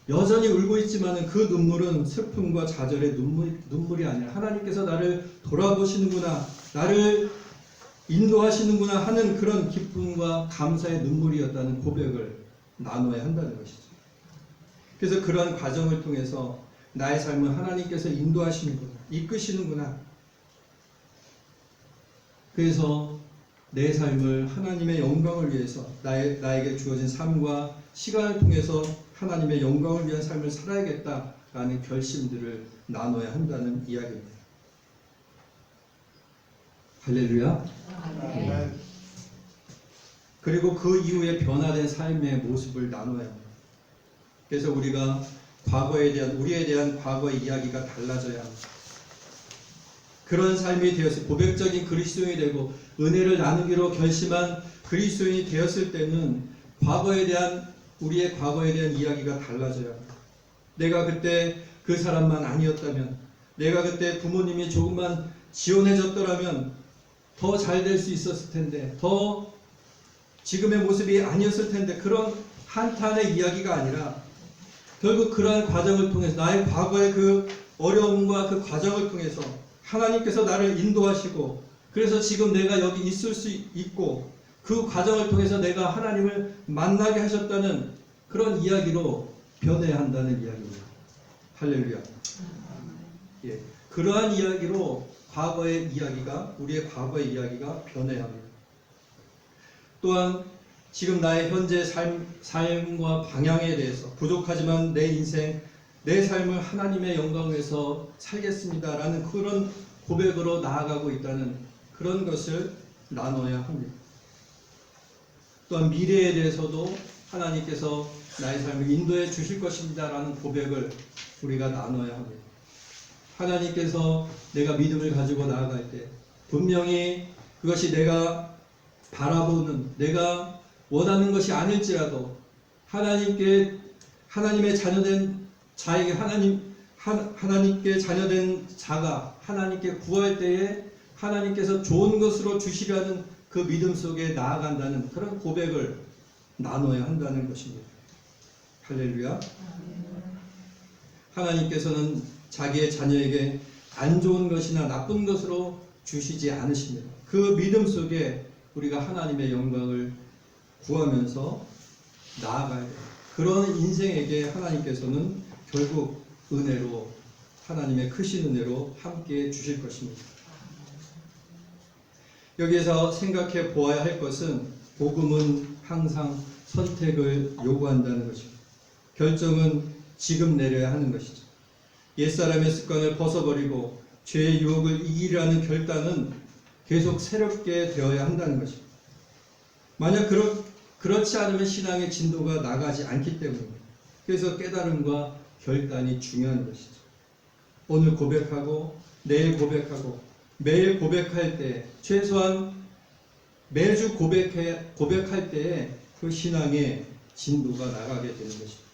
여전히 울고 있지만 그 눈물은 슬픔과 좌절의 눈물이 아니라 하나님께서 나를 돌아보시는구나, 나를 인도하시는구나 하는 그런 기쁨과 감사의 눈물이었다는 고백을 나눠야 한다는 것이죠. 그래서 그러한 과정을 통해서 나의 삶을 하나님께서 인도하시는구나, 이끄시는구나. 그래서 내 삶을 하나님의 영광을 위해서 나에게 주어진 삶과 시간을 통해서 하나님의 영광을 위한 삶을 살아야겠다라는 결심들을 나눠야 한다는 이야기입니다. 할렐루야. 그리고 그 이후에 변화된 삶의 모습을 나눠야 합니다. 그래서 우리가 우리에 대한 과거의 이야기가 달라져야 합니다. 그런 삶이 되었을, 고백적인 그리스도인이 되고 은혜를 나누기로 결심한 그리스도인이 되었을 때는 우리의 과거에 대한 이야기가 달라져야 합니다. 내가 그때 그 사람만 아니었다면, 내가 그때 부모님이 조금만 지원해줬더라면 더 잘 될 수 있었을 텐데, 더 지금의 모습이 아니었을 텐데, 그런 한탄의 이야기가 아니라 결국 그러한 과정을 통해서, 나의 과거의 그 어려움과 그 과정을 통해서 하나님께서 나를 인도하시고, 그래서 지금 내가 여기 있을 수 있고, 그 과정을 통해서 내가 하나님을 만나게 하셨다는 그런 이야기로 변해야 한다는 이야기입니다. 할렐루야. 예, 그러한 이야기로 우리의 과거의 이야기가 변해야 합니다. 또한 지금 나의 현재 삶과 방향에 대해서 부족하지만 내 인생, 내 삶을 하나님의 영광을 위해서 살겠습니다라는 그런 고백으로 나아가고 있다는 그런 것을 나눠야 합니다. 또한 미래에 대해서도 하나님께서 나의 삶을 인도해 주실 것입니다라는 고백을 우리가 나눠야 합니다. 하나님께서 내가 믿음을 가지고 나아갈 때 분명히 그것이 내가 바라보는, 내가 원하는 것이 아닐지라도 하나님의 자녀된 자에게 하나님께 자녀된 자가 하나님께 구할 때에 하나님께서 좋은 것으로 주시려는 그 믿음 속에 나아간다는 그런 고백을 나눠야 한다는 것입니다. 할렐루야. 하나님께서는 자기의 자녀에게 안 좋은 것이나 나쁜 것으로 주시지 않으십니다. 그 믿음 속에 우리가 하나님의 영광을 구하면서 나아가야 돼요. 그런 인생에게 하나님께서는 결국 은혜로, 하나님의 크신 은혜로 함께 주실 것입니다. 여기에서 생각해 보아야 할 것은, 복음은 항상 선택을 요구한다는 것입니다. 결정은 지금 내려야 하는 것이죠. 옛사람의 습관을 벗어버리고 죄의 유혹을 이기려는 결단은 계속 새롭게 되어야 한다는 것입니다. 만약 그렇지 않으면 신앙의 진도가 나가지 않기 때문입니다. 그래서 깨달음과 결단이 중요한 것이죠. 오늘 고백하고 내일 고백하고 매일 고백할 때, 최소한 매주 고백할 때에 그 신앙의 진도가 나가게 되는 것입니다.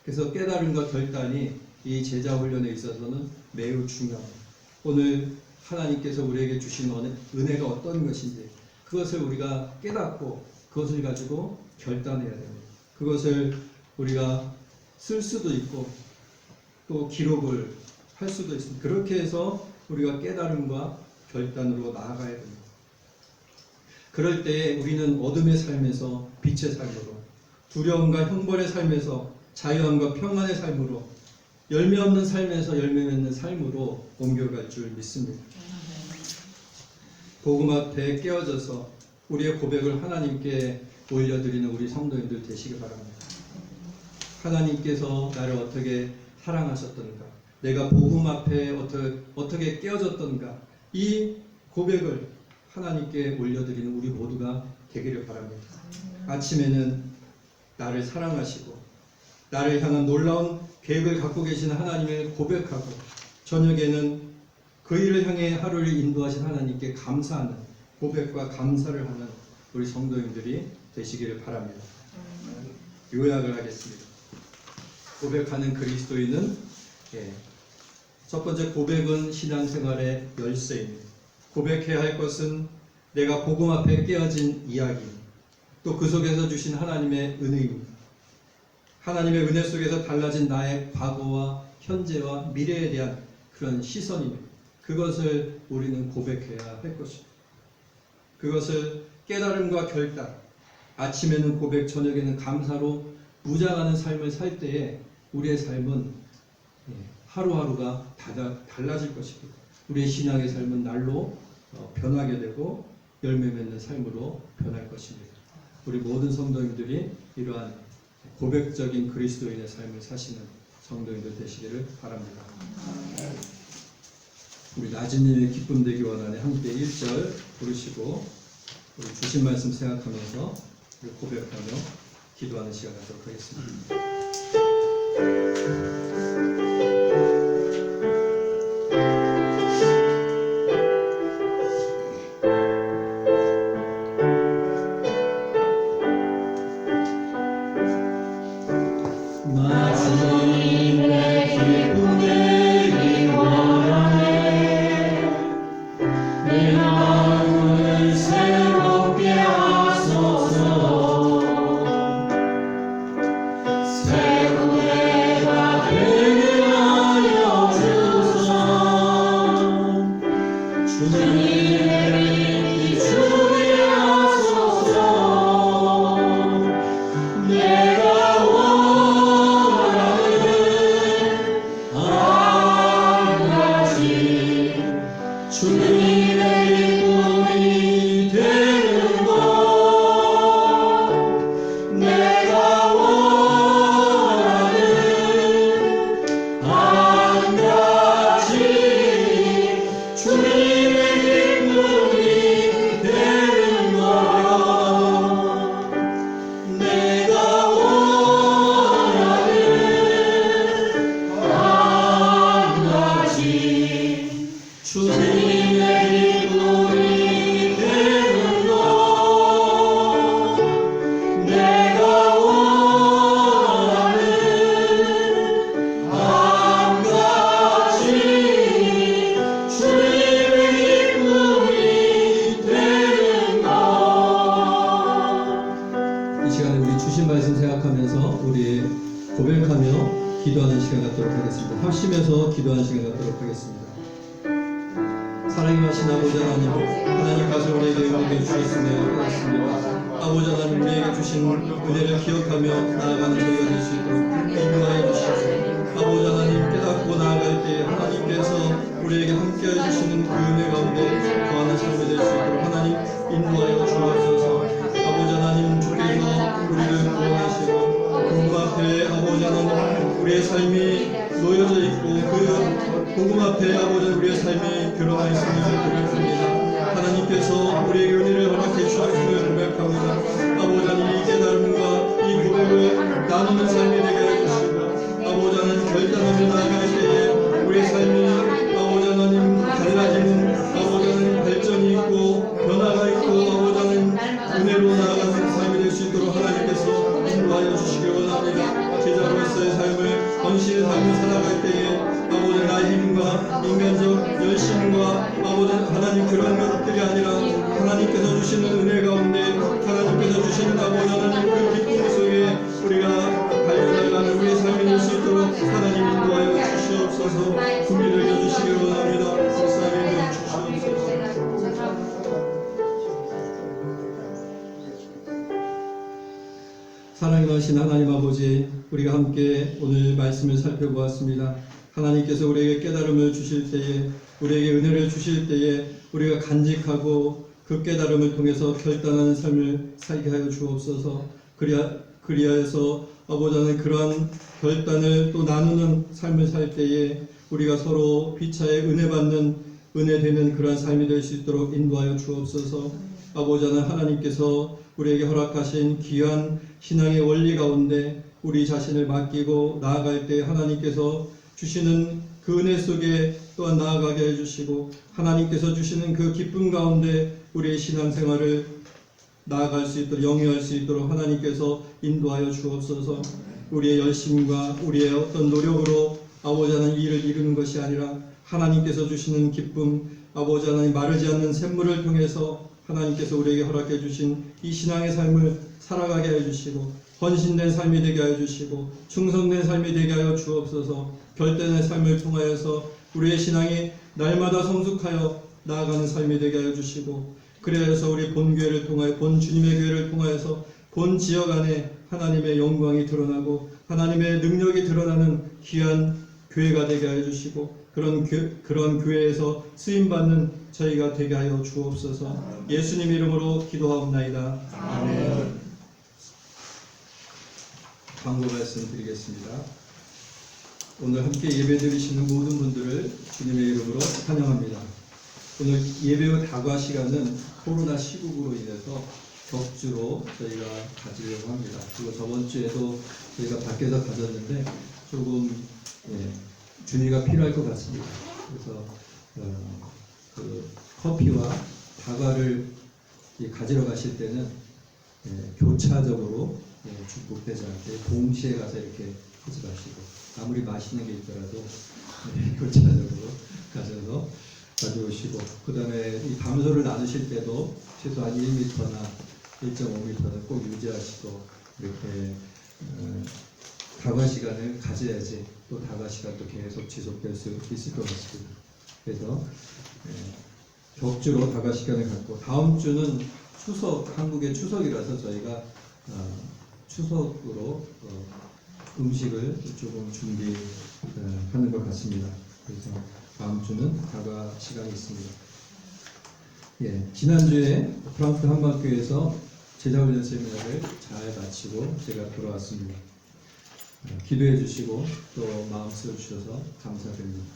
그래서 깨달음과 결단이 이 제자 훈련에 있어서는 매우 중요합니다. 오늘 하나님께서 우리에게 주신 은혜가 어떤 것인지 그것을 우리가 깨닫고 그것을 가지고 결단해야 됩니다. 그것을 우리가 쓸 수도 있고 또 기록을 할 수도 있습니다. 그렇게 해서 우리가 깨달음과 결단으로 나아가야 됩니다. 그럴 때 우리는 어둠의 삶에서 빛의 삶으로, 두려움과 형벌의 삶에서 자유함과 평안의 삶으로, 열매 없는 삶에서 열매 맺는 삶으로 옮겨갈 줄 믿습니다. 복음 앞에 깨어져서 우리의 고백을 하나님께 올려드리는 우리 성도님들 되시기 바랍니다. 하나님께서 나를 어떻게 사랑하셨던가, 내가 복음 앞에 어떻게 깨어졌던가, 이 고백을 하나님께 올려드리는 우리 모두가 되기를 바랍니다. 아침에는 나를 사랑하시고 나를 향한 놀라운 계획을 갖고 계신 하나님을 고백하고, 저녁에는 그 일을 향해 하루를 인도하신 하나님께 감사하는 고백과 감사를 하는 우리 성도님들이 되시기를 바랍니다. 요약을 하겠습니다. 고백하는 그리스도인은, 첫 번째, 고백은 신앙생활의 열쇠입니다. 고백해야 할 것은 내가 복음 앞에 깨어진 이야기, 또 그 속에서 주신 하나님의 은혜입니다. 하나님의 은혜 속에서 달라진 나의 과거와 현재와 미래에 대한 그런 시선입니다. 그것을 우리는 고백해야 할 것입니다. 그것을 깨달음과 결단, 아침에는 고백, 저녁에는 감사로 무장하는 삶을 살 때에 우리의 삶은 하루하루가 달라질 것입니다. 우리의 신앙의 삶은 날로 변하게 되고 열매 맺는 삶으로 변할 것입니다. 우리 모든 성도님들이 이러한 고백적인 그리스도인의 삶을 사시는 성도님들 되시기를 바랍니다. 우리 낮은 일에 기쁨 되기 원하네 함께 1절 부르시고 우리 주신 말씀 생각하면서 우리 고백하며 기도하는 시간 갖도록 하겠습니다. 고백하며 기도하는 시간 갖도록 하겠습니다. 합심해서 기도하는 시간 갖도록 하겠습니다. 사랑하신 아버지 하나님께서 우리에게 은혜를 주셨음에 고맙습니다. 아버지 하나님 우리에게 주신 은혜를 기억하며 나아가는 저희가 될 수 있도록 인도하여 주시고 아버지 하나님 깨닫고 나아갈 때 하나님께서 우리에게 함께해 주시는 그 은혜 가운데 거하는 삶이 될 수 있도록 하나님 인도하여 주옵소서. 아버지 하나님 주께서 우리를 구원하시고 복음 앞에 아버지 하나님 우리의 삶이 놓여져 있고 그 복음 앞에 아버지 우리의 삶이 드러나 있음을 고백합니다. 하나님께서 우리에게 은혜를 허락해 주셨음을 고백합니다. 아버지 하나님 이 깨달음과 이 고백을 나누는 삶이 되게 해주시고 아버지 하나님 결단하며 나아갈 때에 우리의 삶이 아버지 하나님 달라지는 아버지 하나님 발전이 있고 변화가 있고 아버지 하나님 은혜로 나아가는 삶이 될 수 있도록 하나님께서 인도하여 주시기 원합니다. 제자로서의 삶을 헌신의 삶을 살아갈 때에 아버지 나의 힘과 인간적 열심과 아버지 하나님 그런 것들이 아니라 하나님께서 주시는 은혜 가운데 하나님께서 주시는 아버지 하나님 그 기쁨 속에 우리가 달려나가는 우리의 삶이 될 수 있도록 하나님 인도하여 주시옵소서. 긍휼을 여주시기 원합니다. 불쌍히 주시옵소서. 사랑하신 하나님 아버지, 우리가 함께 오늘 말씀을 살펴보았습니다. 하나님께서 우리에게 깨달음을 주실 때에, 우리에게 은혜를 주실 때에 우리가 간직하고 그 깨달음을 통해서 결단하는 삶을 살게 하여 주옵소서. 그리하여서 아버지 하나님 그러한 결단을 또 나누는 삶을 살 때에 우리가 서로 피차에 은혜 받는 은혜 되는 그러한 삶이 될 수 있도록 인도하여 주옵소서. 아버지 하나님께서 우리에게 허락하신 귀한 신앙의 원리 가운데 우리 자신을 맡기고 나아갈 때 하나님께서 주시는 그 은혜 속에 또한 나아가게 해주시고 하나님께서 주시는 그 기쁨 가운데 우리의 신앙생활을 나아갈 수 있도록 영위할 수 있도록 하나님께서 인도하여 주옵소서. 우리의 열심과 우리의 어떤 노력으로 아버지 하나님 일을 이루는 것이 아니라 하나님께서 주시는 기쁨, 아버지 하나님 마르지 않는 샘물을 통해서 하나님께서 우리에게 허락해 주신 이 신앙의 삶을 살아가게 해주시고 헌신된 삶이 되게 하여 주시고 충성된 삶이 되게 하여 주옵소서. 결단의 삶을 통하여서 우리의 신앙이 날마다 성숙하여 나아가는 삶이 되게 하여 주시고 그리하여서 우리 본교회를 통하여 본 주님의 교회를 통하여서 본 지역 안에 하나님의 영광이 드러나고 하나님의 능력이 드러나는 귀한 교회가 되게 하여 주시고 그런 교회에서 쓰임받는 저희가 되게 하여 주옵소서. 예수님 이름으로 기도하옵나이다. 아멘. 광고 말씀 드리겠습니다. 오늘 함께 예배 드리시는 모든 분들을 주님의 이름으로 환영합니다. 오늘 예배 다과 시간은 코로나 시국으로 인해서 격주로 저희가 가지려고 합니다. 그리고 저번 주에도 저희가 밖에서 가졌는데 조금 준비가 필요할 것 같습니다. 그래서 그 커피와 다과를 가지러 가실 때는 교차적으로 중복되지 않게 동시에 가서 이렇게 하지 마시고 아무리 맛있는 게 있더라도 교차적으로 가져서 가져오시고 그 다음에 이 담소를 나누실 때도 최소한 1m나 1.5m는 꼭 유지하시고 이렇게 다과 시간을 가져야지 또 다과 시간도 계속 지속될 수 있을 것 같습니다. 그래서 격주로 다과 시간을 갖고 다음 주는 한국의 추석이라서 저희가 추석으로 음식을 조금 준비하는 것 같습니다. 그래서 다음 주는 다과 시간이 있습니다. 지난주에 프랑크 한박교회에서 제자훈련 세미나를 잘 마치고 제가 돌아왔습니다. 기도해 주시고 또 마음 써 주셔서 감사드립니다.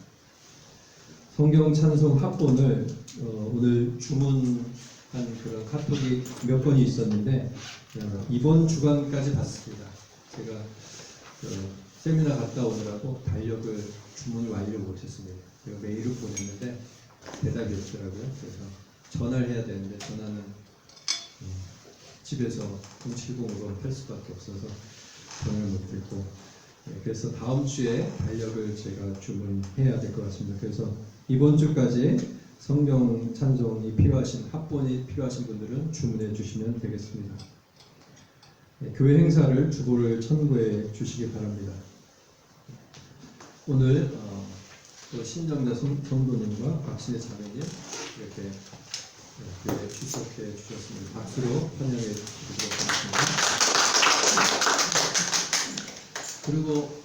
성경 찬송 합본을 오늘 주문한 그런 카톡이 몇 번이 있었는데 이번 주간까지 받습니다. 제가 세미나 갔다 오느라고 달력을 주문을 완료 못했습니다. 제가 메일을 보냈는데 대답이 없더라고요. 그래서 전화를 해야 되는데 전화는 집에서 070으로 할 수밖에 없어서 전화를 못했고 그래서 다음 주에 달력을 제가 주문해야 될 것 같습니다. 그래서 이번 주까지 성경 찬송이 필요하신 합본이 필요하신 분들은 주문해 주시면 되겠습니다. 교회 행사를 주보를 참고해 주시기 바랍니다. 오늘 또 신정자 성도님과 박신혜 자매님 이렇게 교회에 출석해 주셨습니다. 박수로 환영해 주시도록 하겠습니다. 그리고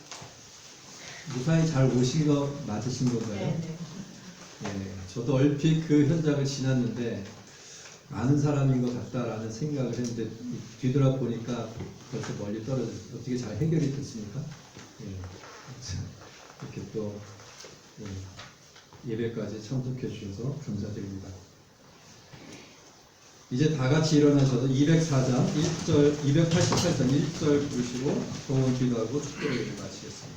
무사히 잘 오신 거 맞으신 건가요? 네. 저도 얼핏 그 현장을 지났는데 아는 사람인 것 같다라는 생각을 했는데 뒤돌아보니까 벌써 멀리 떨어졌어요. 어떻게 잘 해결이 됐습니까? 이렇게 또 예배까지 참석해 주셔서 감사드립니다. 이제 다 같이 일어나셔서 204장 1절, 288장 1절 부르시고 동원 기도하고 축도를 마치겠습니다.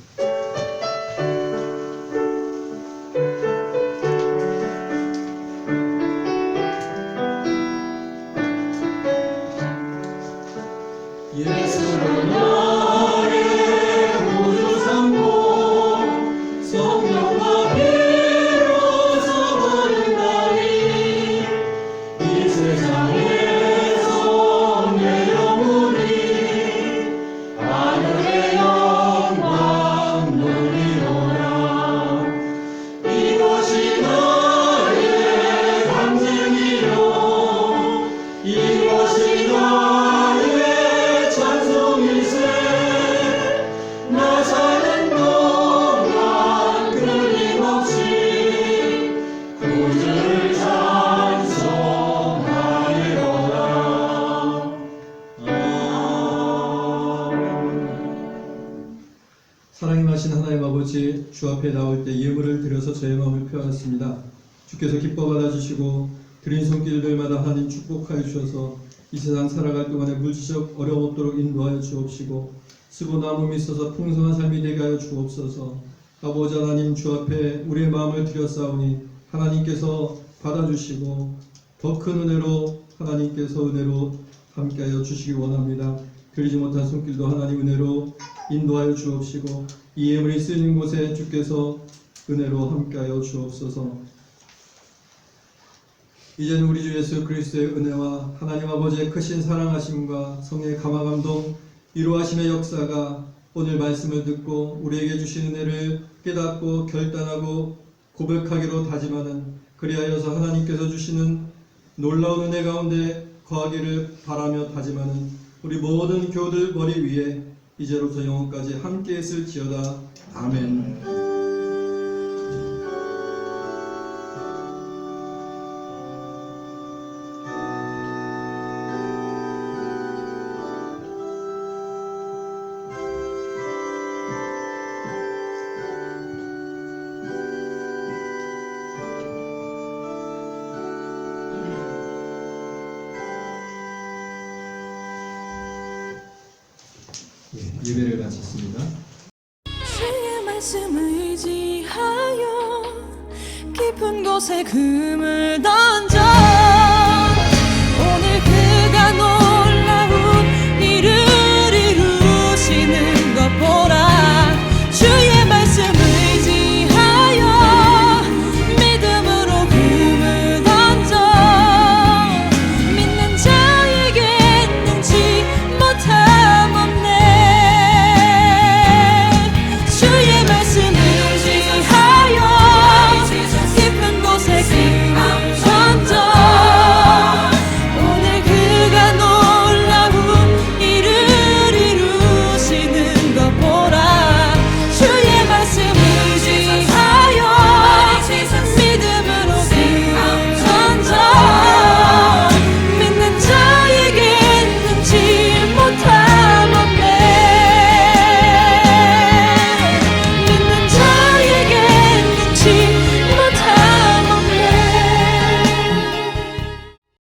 예수로 나를 구주 삼고 성령과 비로소 거듭나니 이 세상에서 내 영혼이 하늘의 영광 누리노라. 이것이 나의 간증이요 이것이 나의 찬송일세. 나 사는 동안 끊임없이 구주를 찬송하리로다. 사랑이 마신 하나님 아버지, 주 앞에 나올 때 예물을 드려서 저의 마음을 표하였습니다. 주께서 기뻐 받아주시고 드린 손길들마다 하나님 축복하여 주셔서 이 세상 살아갈 동안에 물질적 어려움 없도록 인도하여 주옵시고 쓰고 남음이 있어서 풍성한 삶이 되게 하여 주옵소서. 아버지 하나님, 주 앞에 우리의 마음을 드렸사오니 하나님께서 받아주시고 더 큰 은혜로 하나님께서 은혜로 함께하여 주시기 원합니다. 드리지 못한 손길도 하나님 은혜로 인도하여 주옵시고 이 예물이 쓰이는 곳에 주께서 은혜로 함께하여 주옵소서. 이제는 우리 주 예수 그리스도의 은혜와 하나님 아버지의 크신 사랑하심과 성령의 감화감동 이루하심의 역사가 오늘 말씀을 듣고 우리에게 주신 은혜를 깨닫고 결단하고 고백하기로 다짐하는 그리하여서 하나님께서 주시는 놀라운 은혜 가운데 거하기를 바라며 다짐하는 우리 모든 교우들 머리 위에 이제로부터 영원까지 함께 있을지어다. 아멘. 예배를 마쳤습니다. 주의 말씀 의지하여 깊은 곳에 금을 다